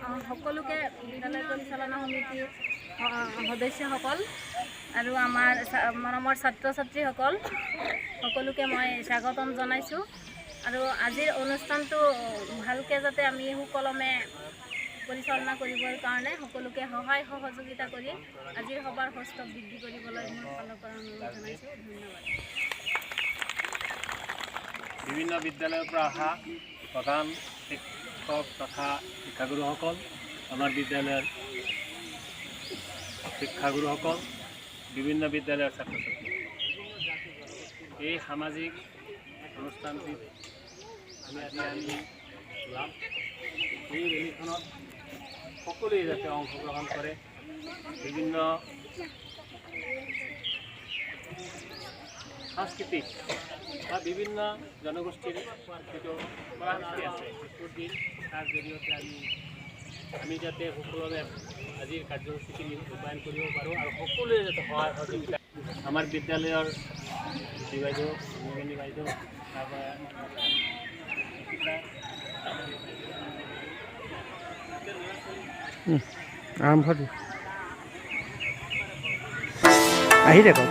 সকলোকে বিদ্যালয় পৰিচালনা সমিতিৰ সদস্যসকল আৰু আমাৰ মৰমৰ ছাত্ৰ ছাত্ৰীসকল সকলোকে মই স্বাগতম জনাইছোঁ। আৰু আজিৰ অনুষ্ঠানটো ভালকৈ যাতে আমি সুকলমে পৰিচালনা কৰিবৰ কাৰণে সকলোকে সহায় সহযোগিতা কৰি আজিৰ সভাৰ হস্ত বৃদ্ধি কৰিবলৈ মোৰ ফালৰ পৰা অনুৰোধ জনাইছোঁ। ধন্যবাদ। বিভিন্ন বিদ্যালয়ৰ পৰা অহা প্ৰধান শিক্ষক তথা শিক্ষাগুৰুসকল, আমাৰ বিদ্যালয়ৰ শিক্ষাগুৰুসকল, বিভিন্ন বিদ্যালয়ৰ ছাত্ৰ ছাত্ৰী, এই সামাজিক অনুষ্ঠানটিত আমি লাভ এই ৰেলীখনত সকলোৱে যাতে অংশগ্ৰহণ কৰে। বিভিন্ন সাংস্কৃতিক বা বিভিন্ন জনগোষ্ঠীৰ যিটো কলাকৃতি আছে সেইটোৰ দিন তাৰ জৰিয়তে আমি যাতে সুকলমে আজিৰ কাৰ্যসূচীটি ৰূপায়ণ কৰিব পাৰোঁ আৰু সকলোৱে যাতে সহায় সহযোগিতা। আমাৰ বিদ্যালয়ৰ বাইদেউ বাইদেউ তাৰপৰা আৰম্ভ আহি থাকক।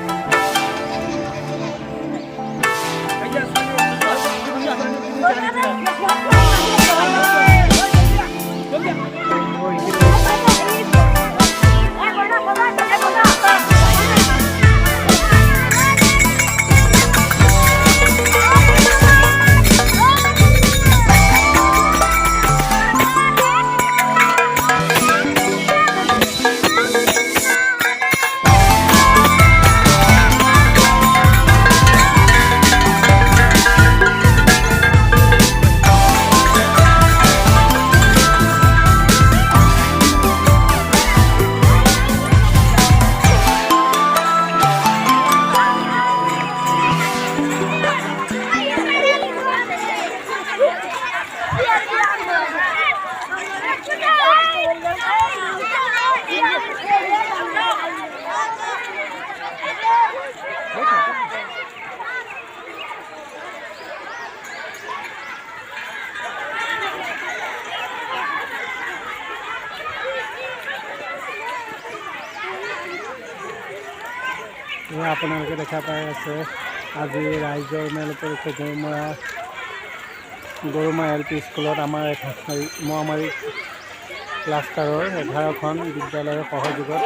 আপোনালোকে দেখা পাই আছে আজি ৰাইজৰ মেল পৰিছে গৰুমা এল পি স্কুলত আমাৰ মহামাৰী ক্লাষ্টাৰৰ 11খন বিদ্যালয়ৰ সহযোগত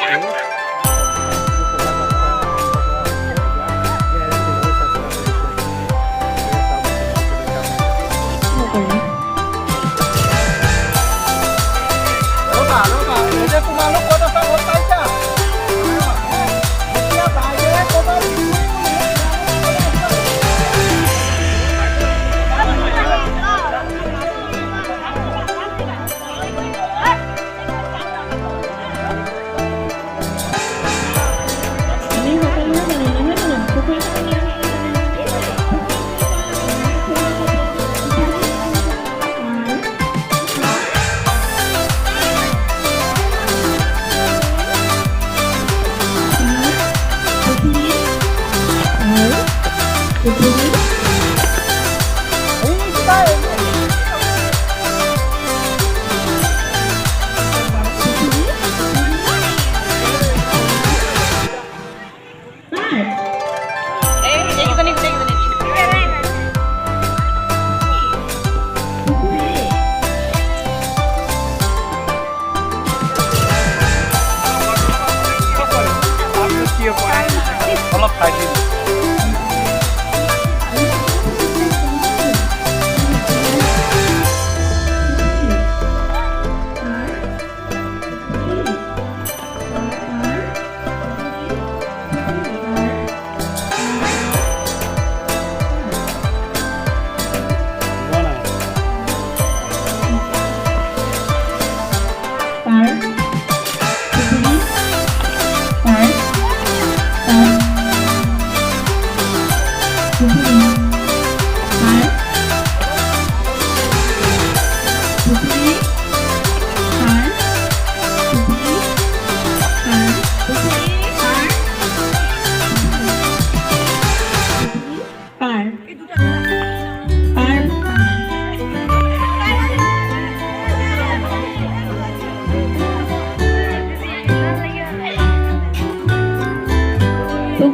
অলপ খাই দিম।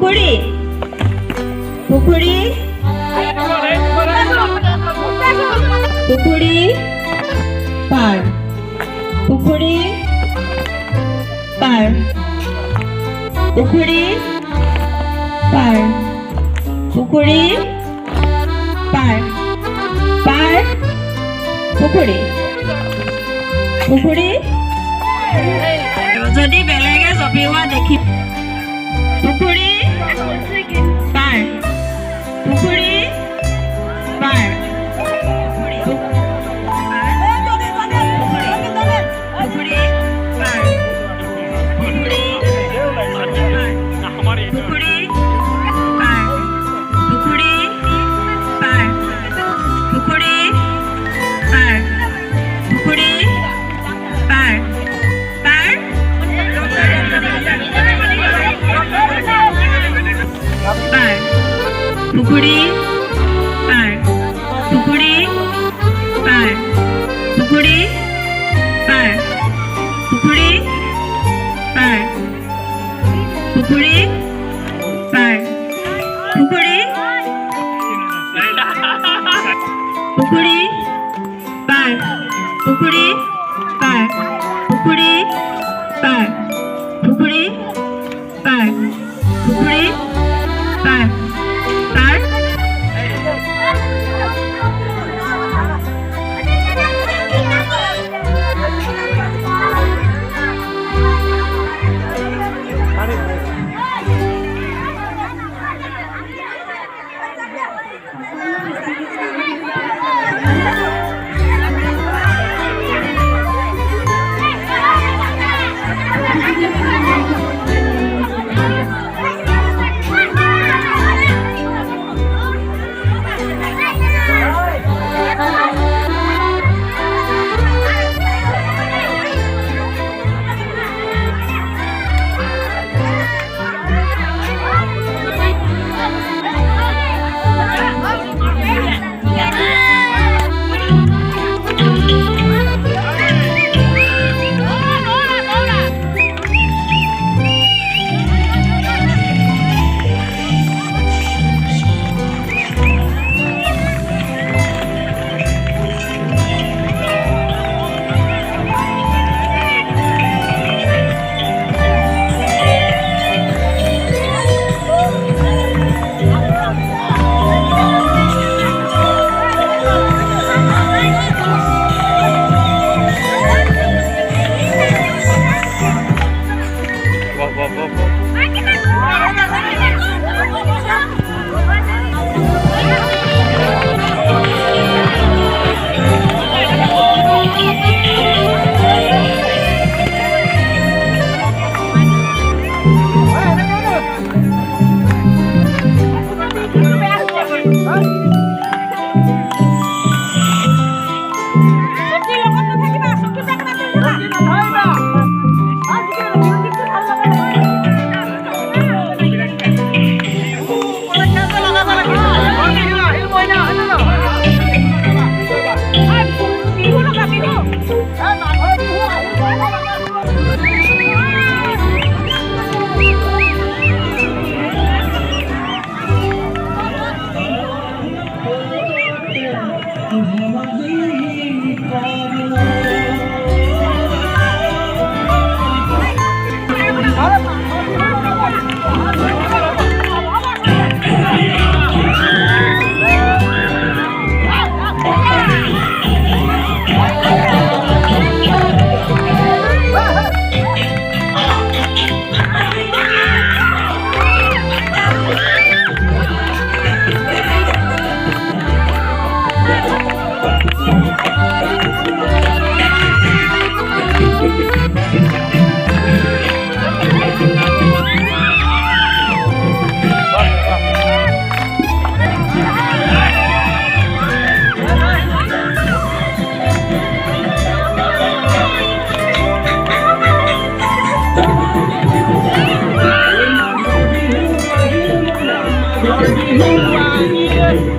পুখুৰী পুখুৰী পুখুৰী পাৰ পুখুৰী পাৰ পুখুৰী পাৰ পুখুৰী পাৰ পাৰ পুখুৰী পুখুৰী যদি বেলেগে জপিওৱা দেখি পুখুৰী পাৰ পুখুৰী পাৰ পুখুৰী পাৰ পুখুৰী পাৰ পুখুৰী পাৰ পুখুৰী পাৰ পুখুৰী পাৰ পুখুৰী পুখুৰী পাৰ পুখুৰী পাৰ পুখুৰী পাৰ পুখুৰী পাৰ পুখুৰী পাৰ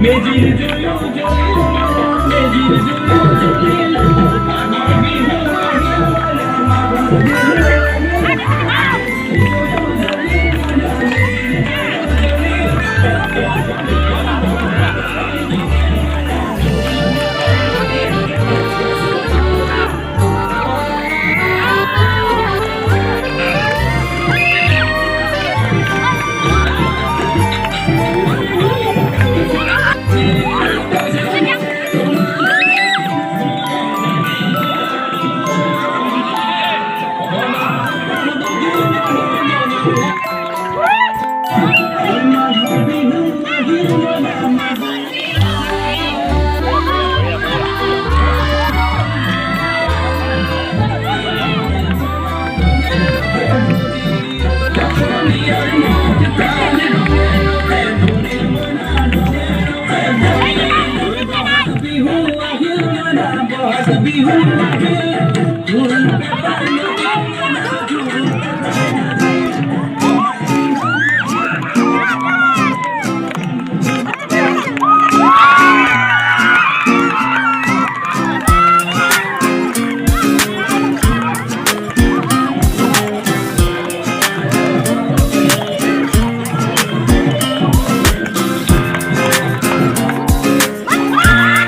Medine